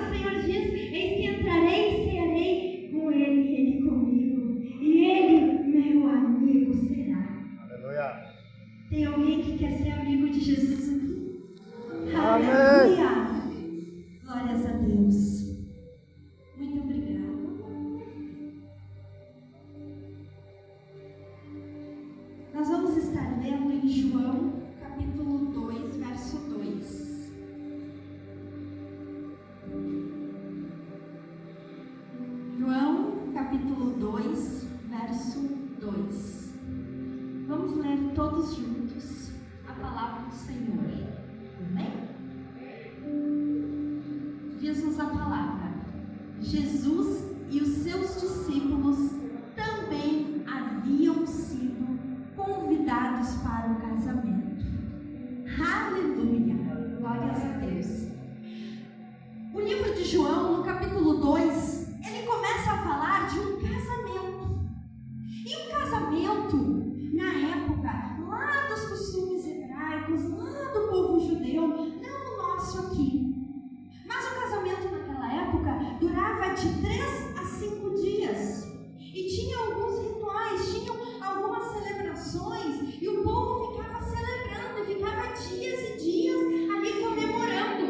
o Senhor diz: eis que entrarei e cearei com ele, ele comigo, e ele, meu amigo, será. Aleluia. Tem alguém que quer ser amigo de Jesus aqui? Amém. Aleluia. Glórias a Deus. Muito obrigada. Nós vamos estar lendo em João, capítulo 2, verso 2. João, capítulo 2, verso 2. Vamos ler todos juntos a palavra do Senhor. Amém? Diz-nos a palavra: Jesus e os seus discípulos também haviam sido convidados para o casamento. Aleluia! Glórias a Deus. O livro de João, no capítulo 2, ele começa a falar de um casamento. E o casamento, na época, lá dos costumes hebraicos, lá do povo judeu, não o nosso aqui. Mas o casamento naquela época durava de 3 a 5 dias. E tinha alguns rituais, tinham algumas celebrações, e o povo ficava celebrando, e ficava dias e dias ali comemorando.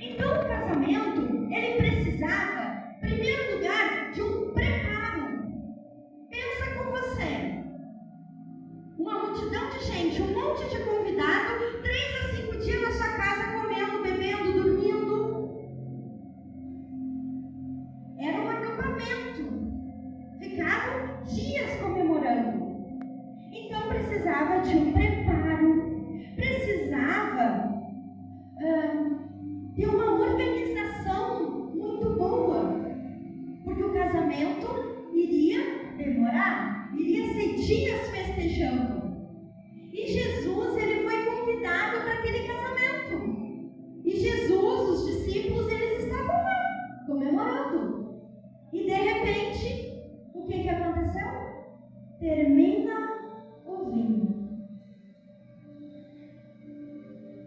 Então o casamento, ele precisava, em primeiro lugar, de um preparo. Pensa com você, uma multidão de gente, um monte de convidado, 3 a 5 dias na sua casa comendo, bebendo, dormindo. Era um acampamento. Ficavam dias comemorando. Então precisava de um preparo, precisava ter uma organização muito boa, porque o casamento iria demorar, iria ser dias festejando. E Jesus, ele foi convidado para aquele casamento. E Jesus, os discípulos, eles estavam lá, comemorando. E de repente, o que aconteceu? Termina o vinho.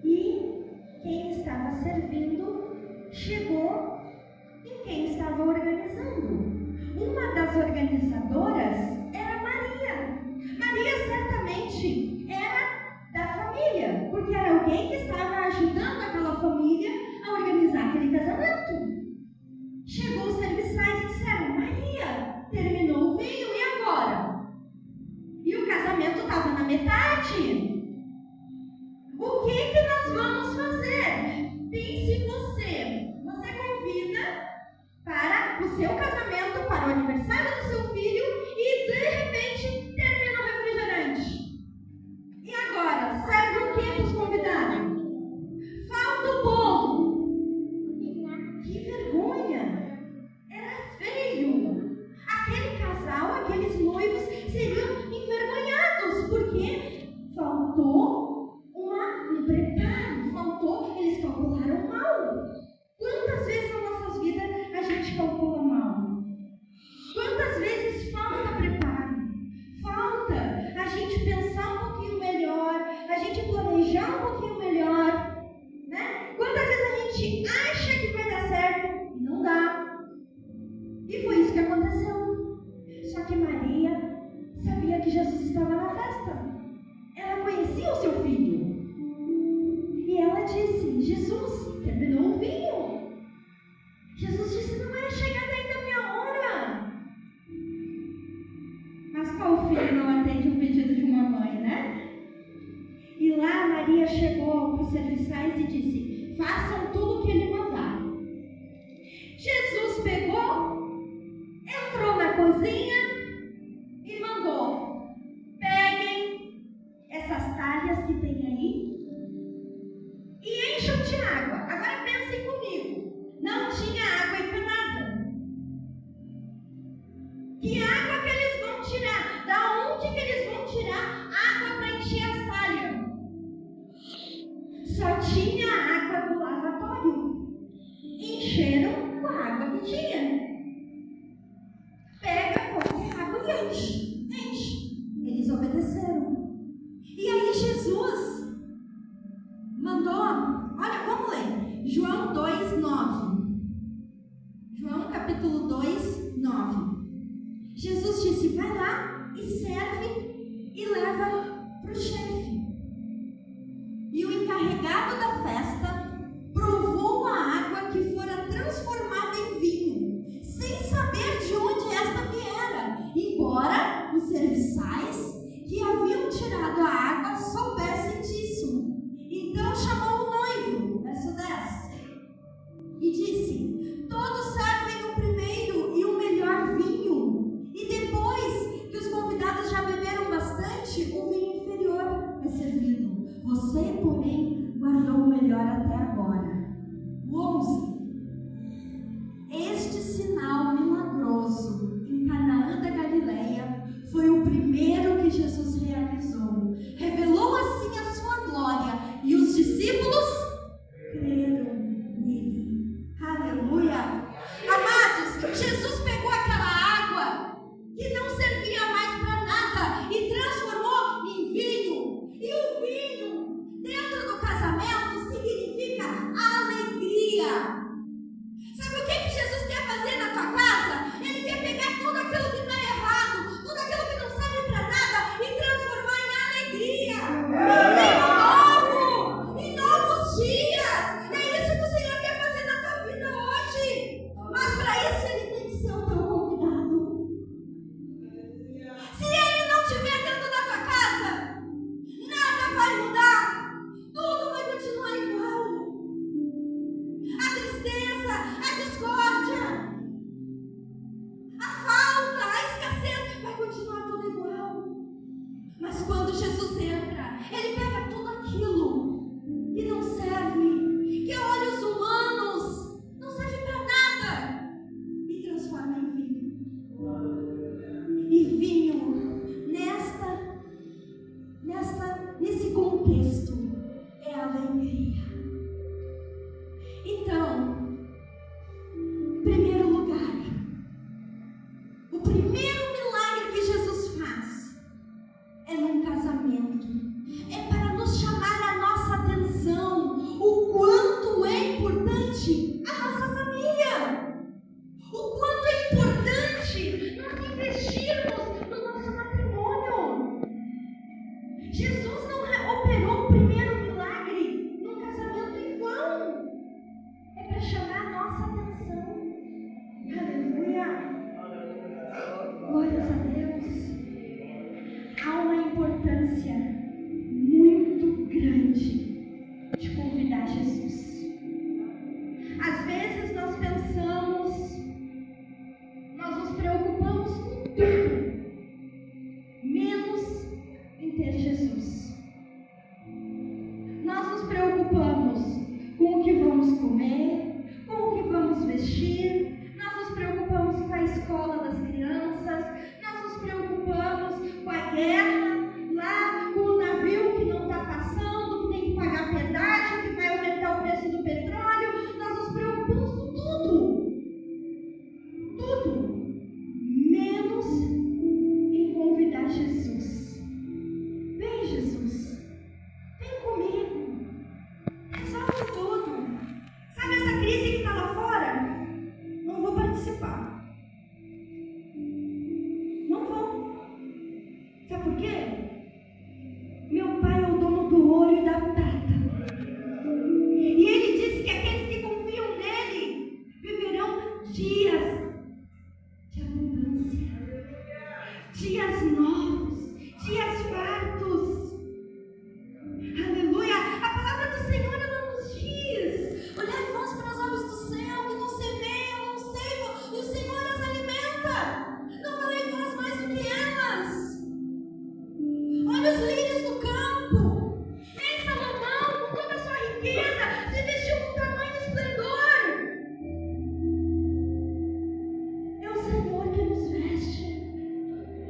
E quem estava servindo chegou, e quem estava organizando? Uma das organizadoras era Maria. Maria certamente era da família, porque era alguém que estava ajudando aquela família a organizar aquele casamento. Chegou os serviçais e disseram: Maria, terminou o vinho, e agora? E o casamento estava na metade. O que nós vamos fazer? Pense você. Você convida para o seu casamento, para o aniversário do seu filho, e de repente termina o refrigerante. E agora? Serve o que para os convidados? Falta o bolo. Que vergonha! Era feio. Aquele casal, aqueles noivos seriam envergonhados, porque faltou um preparo, eles calcularam mal. Quantas vezes nas nossas vidas a gente calcula mal? Quantas vezes falta preparo? Falta a gente pensar um pouquinho melhor, a gente planejar um pouquinho melhor, né? Quantas vezes a gente acha que vai dar certo e não dá? E foi isso que aconteceu. Só que Maria sabia que Jesus estava na festa. Ela conhecia o seu filho. E ela disse: Jesus, terminou o vinho. Jesus disse: não é chegada ainda a minha hora. Mas qual filho não atende um pedido de uma mãe, né? E lá Maria chegou para os serviçais e disse: façam tudo o que ele mandar. Jesus pegou, entrou na cozinha e mandou: peguem essas talhas que tem aí e encham de água. Agora pensem comigo, não tinha água encanada. Que água que eles vão tirar? Da onde que eles vão tirar água para encher as talhas? Só tinha água do lavatório. Encheram com a água que tinha. Pega qualquer água e enche. Eles obedeceram. E aí Jesus mandou, olha, vamos ler, João 2:9. capítulo 2, 9. Jesus disse: vai lá e serve e leva para o chefe. E o encarregado da festa provou a água que fora transformada em vinho, sem saber de onde esta viera, embora os serviçais que haviam tirado a água soubessem disso. Então chamou o noivo, verso 10, e disse: todos servem o primeiro e o melhor vinho, e depois que os convidados já beberam bastante, o vinho inferior é servido. Você, porém, guardou o melhor até agora. 11. Este sinal milagroso em Canaã da Galileia foi o primeiro que Jesus realizou. Revelou assim a sua glória e os discípulos creram nele. Aleluia! Amados, Jesus pegou aquela água que não servia mais para nada e transformou em vinho. E o vinho, dentro do casamento, significa alegria. Sabe o que Jesus quer fazer na tua casa? Ele quer pegar tudo aquilo que está errado, tudo aquilo que não serve para nada e transformar em alegria. Em novos dias. É isso que o Senhor quer fazer na tua vida hoje. Mas para isso Ele tem que ser o teu convidado. Se Ele não estiver dentro da tua casa, nada vai mudar. Tudo vai continuar igual. A tristeza, a discórdia, a falta, a escassez, vai continuar tudo igual. Mas quando Jesus entra, Ele pega tudo aquilo que não serve, que a olhos humanos não serve para nada, e transforma em vinho. E vinho, nesse contexto, é alegria. Então, em primeiro lugar, o primeiro milagre que Jesus faz é num casamento. É para nos chamar a nossa atenção, o quanto é importante a nossa família. O quanto é importante nós investirmos no nosso matrimônio. Jesus não operou o primeiro milagre num casamento em vão. É para chamar a nossa atenção. Aleluia. Glórias a Deus. Há uma importância muito grande de convidar Jesus. Às vezes nós pensamos, nós nos preocupamos com tudo, menos em ter Jesus. Nós nos preocupamos com o que vamos comer, com o que vamos vestir, nós nos preocupamos com a escola das crianças, nós nos preocupamos com a guerra, lá com o navio que não está passando, que tem que pagar pedágio, que vai aumentar o preço do petróleo, nós nos preocupamos com tudo, menos em convidar Jesus. Vem, Jesus, vem comigo, resolve tudo. Sabe essa crise que está lá fora? Não vou participar. Não vou. Sabe por quê? Meu Pai é o dono do ouro e da prata. E Ele disse que aqueles que confiam nele viverão dias de abundância, dias novos, dias fartos. Aleluia! A palavra do Senhor, ela nos diz: olhai vós para as aves do céu, que não semeiam, não ceivam, e o Senhor as alimenta. Não valei vós mais do que elas? Olha os lírios do campo. Nem Salomão, com toda a sua riqueza, se vestiu com tamanho esplendor. É o Senhor que nos veste,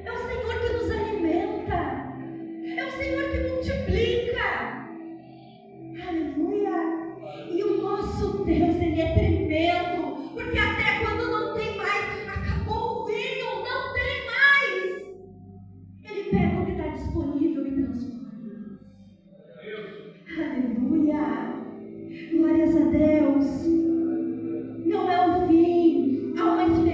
é o Senhor que nos alimenta, é o Senhor que multiplica. Aleluia! E o nosso Deus, Ele é tremendo, porque até quando não tem mais, acabou o vinho, não tem mais, Ele pega o que está disponível e transforma. Aleluia! Glórias a Deus! Não é o fim, há uma esperança.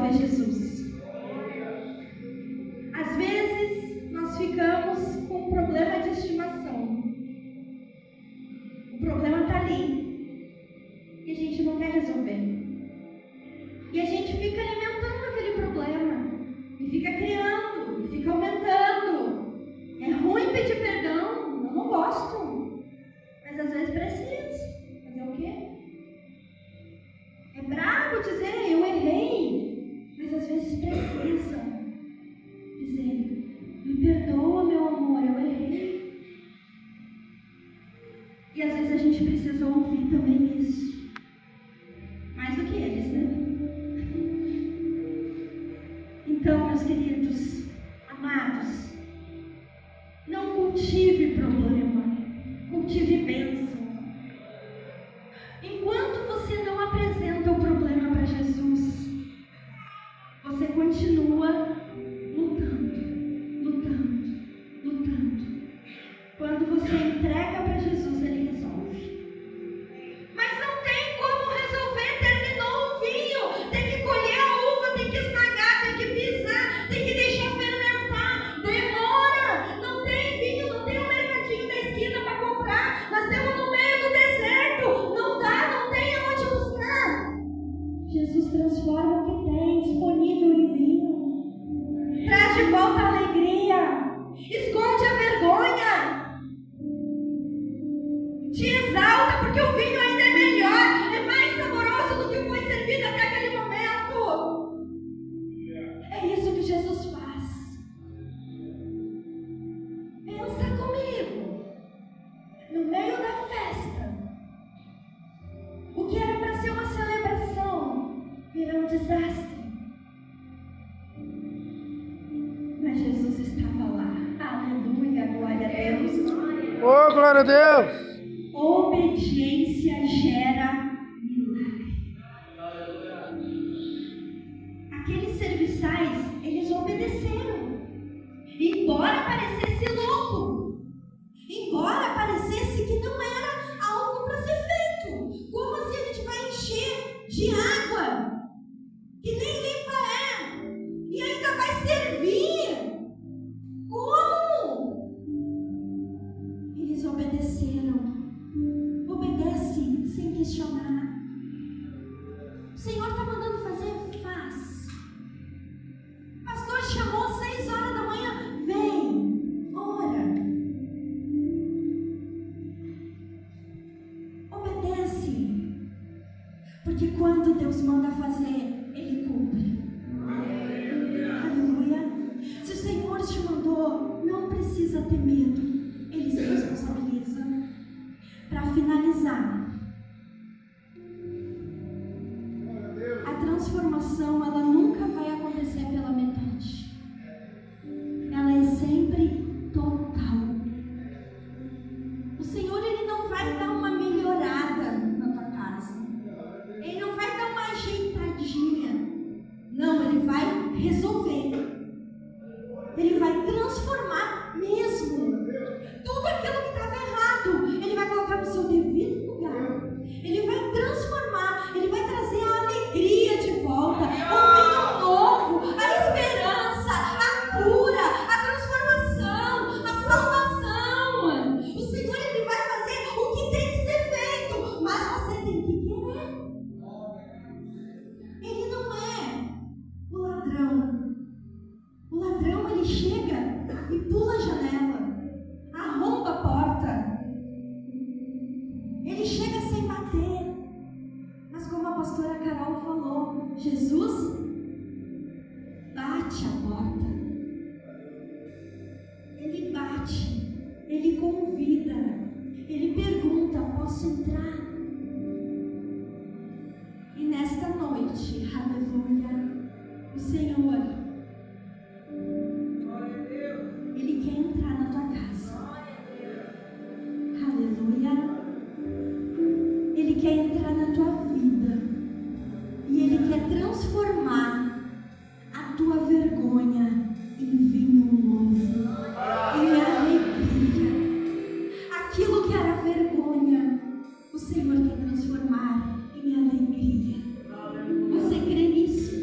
resolve é Jesus. Às vezes, nós ficamos com um problema de estimação. O problema está ali. E a gente não quer resolver. E a gente fica alimentando aquele problema. E fica criando, e fica aumentando. É ruim pedir perdão, eu não gosto. Mas às vezes preciso. Fazer o quê? É brabo dizer, eu errei. Mas às vezes precisa dizer, me perdoa, meu amor, eu errei. E às vezes a gente precisa ouvir também isso. Mais do que eles, né? Então, meus queridos, amados, não cultive problema, cultive bênção. Enquanto você não apresenta o problema para Jesus, você continua lutando. Quando você entrega para Jesus, Ele resolve. Mas não tem como resolver, terminou o vinho, tem que colher a uva, tem que esmagar, tem que pisar, tem que deixar fermentar, demora, não tem vinho, não tem um mercadinho da esquina para comprar, nós temos no meio do deserto, não dá, não tem aonde buscar. Jesus transforma o que tem disponível em vinho, traz de volta a alegria, esconde a vergonha, te exalta porque o vinho ainda é melhor, é mais saboroso do que foi servido até aquele momento. É isso que Jesus faz. Pensa comigo. No meio da festa, o que era para ser uma celebração vira um desastre. Mas Jesus estava lá. Aleluia, glória a Deus. Oh, glória a Deus. Obediência gera milagre. Aqueles serviçais, eles obedeceram. Embora parecesse louco, embora parecesse que não era algo para ser feito. Como assim a gente vai encher de água que nem limpa é e ainda vai servir? Como? Eles obedeceram. Obedece sem questionar. O Senhor está mandando fazer? Faz. O pastor chamou 6 horas da manhã. Vem, ora. Obedece. Porque quando Deus manda fazer, Ele cumpre. Aleluia. Se o Senhor te mandou, não precisa ter medo. Ele se responsabiliza. Para finalizar, a transformação ela nunca vai acontecer pela metade. Ela é sempre total. O Senhor ele não vai dar uma melhorada na tua casa. Ele não vai dar uma ajeitadinha. Não, Ele vai resolver. Ele vai transformar mesmo. Tudo aquilo que estava errado, Ele vai colocar no seu devido lugar. Ele vai transformar, Ele vai trazer a alegria de volta, o vinho novo, a esperança, a cura, a transformação, a salvação. O Senhor Ele vai fazer o que tem que ser feito, mas você tem que querer. Ele não é o ladrão. O ladrão ele chega e pula a janela, arromba a porta. Ele chega sem bater. Mas como a pastora Carol falou, Jesus bate a porta. Ele bate, Ele convida, Ele pergunta, posso entrar? E nesta noite, aleluia, o Senhor Ele quer entrar na tua casa. Aleluia. Ele quer entrar na tua vida. E Ele quer transformar a tua vergonha em vinho novo, em alegria. Aquilo que era vergonha, o Senhor quer transformar em alegria. Você crê nisso?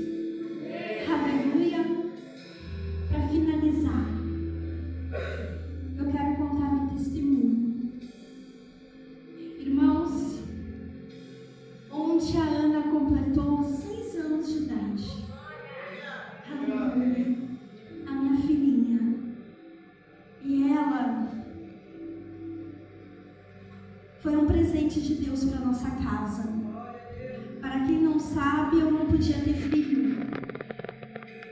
finalizar, eu quero contar meu testemunho. Irmãos, ontem a Ana completou 6 anos de idade. Aleluia. A minha filhinha. E ela foi um presente de Deus para nossa casa. Para quem não sabe, eu não podia ter filho.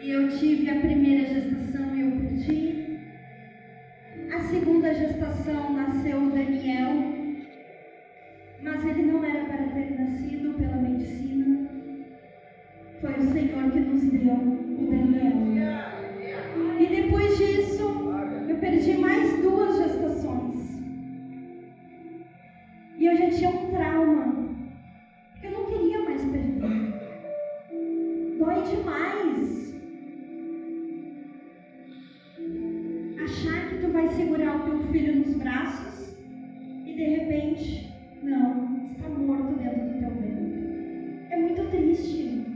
E eu tive a primeira gestação e eu perdi. A segunda gestação nasceu o Daniel. Mas ele não era para ter nascido pela medicina. Foi o Senhor que nos deu o Daniel. E depois disso, eu perdi mais 2 gestações. E eu já tinha um trauma. Eu não queria mais perder. Dói demais. Achar que tu vai segurar o teu filho nos braços e de repente, não, está morto dentro do teu ventre. É muito triste.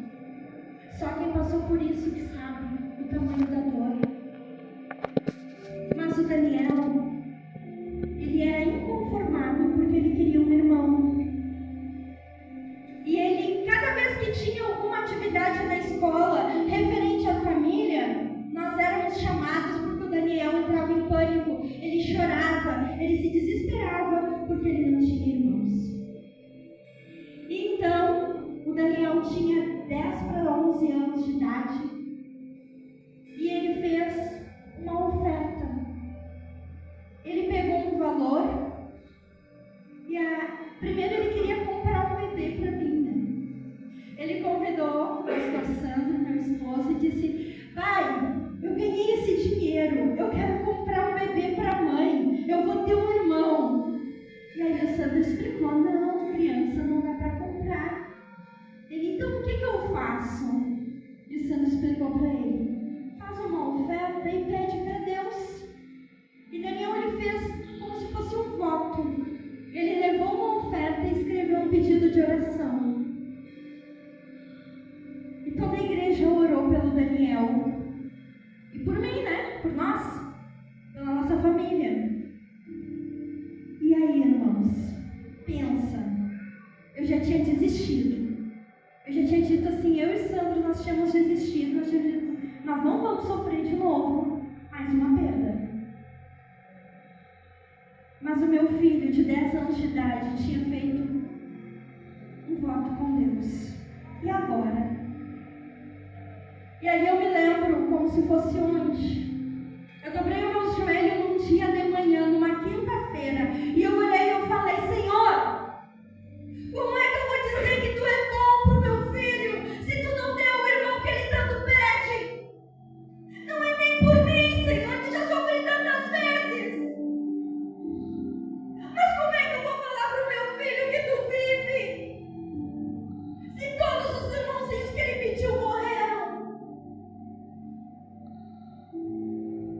Só quem passou por isso que sabe o tamanho da dor. Mas o Daniel, ele era inconformado porque ele queria um irmão. E ele, cada vez que tinha alguma atividade na escola referente à família, nós éramos chamados porque o Daniel entrava em pânico. Ele chorava, ele se desesperava porque ele não tinha irmãos. E então, o Daniel tinha 10 para 11 anos de idade e ele fez uma oferta. Ele pegou um valor e primeiro ele queria comprar um bebê para mim. Ele convidou o pastor Sandro, meu esposo, e disse: pai, eu ganhei esse dinheiro, eu quero comprar um bebê para a mãe, eu vou ter um irmão. E aí o Sandro explicou: não, criança, não dá para comprar. Ele: então o que eu faço? E o Sandro explicou para ele: faz uma oferta e pede para Deus. E Daniel, ele fez como se fosse um voto. Ele levou uma oferta e escreveu um pedido de oração. E toda a igreja orou pelo Daniel. E por mim, né? Por nós. Pela nossa família. E aí, irmãos? Pensa. Eu já tinha desistido. Eu já tinha dito assim, eu e Sandro, nós tínhamos desistido. Nós não vamos sofrer de novo mais uma perda. Mas o meu filho, de 10 anos de idade, tinha feito um voto com Deus. E agora? E aí eu me lembro como se fosse ontem. Eu dobrei o meu joelho num dia de manhã, numa quinta-feira. E eu olhei e eu falei: Senhor, como é que eu vou dizer que Tu é bom pro meu filho, se Tu não deu o irmão que ele tanto pede? Não é nem por mim, Senhor, que já sofri tantas vezes. Mas como é que eu vou falar pro meu filho que Tu vive, se todos os irmãozinhos que ele pediu morreram?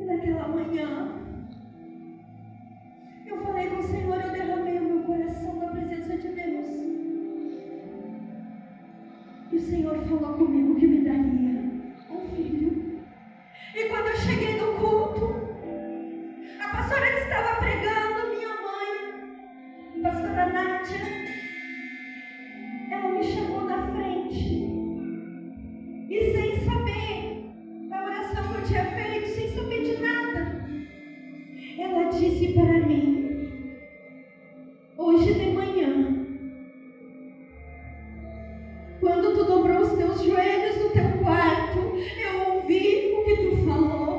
E naquela manhã, eu falei com o Senhor, eu derramei o meu coração na presença de Deus. E o Senhor falou comigo que me daria um filho. E quando eu cheguei no culto, a pastora que estava pregando, minha mãe, a pastora Nádia, ela me chamou na frente. E sem saber da oração que eu tinha feito, sem saber de nada, ela disse para mim: hoje de manhã, quando tu dobrou os teus joelhos no teu quarto, eu ouvi o que tu falou.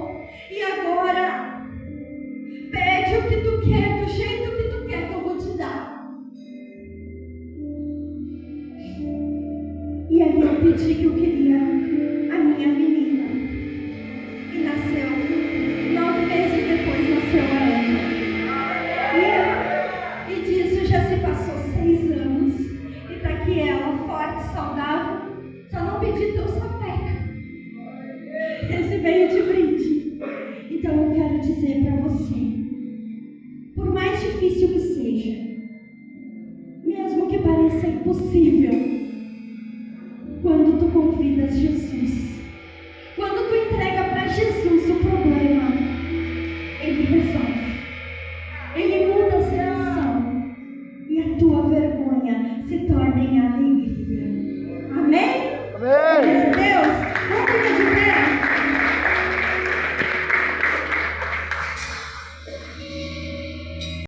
E agora, pede o que tu quer, do jeito que tu quer, que eu vou te dar. E aí eu pedi que eu queria a minha menina. E nasceu. 9 meses depois nasceu a Ana. E disso já se passou 6 anos. E tá aqui ela, forte, saudável. Só não pedi teu sapeca. Esse veio de brinde. Então eu quero dizer para você, por mais difícil que seja, mesmo que pareça impossível,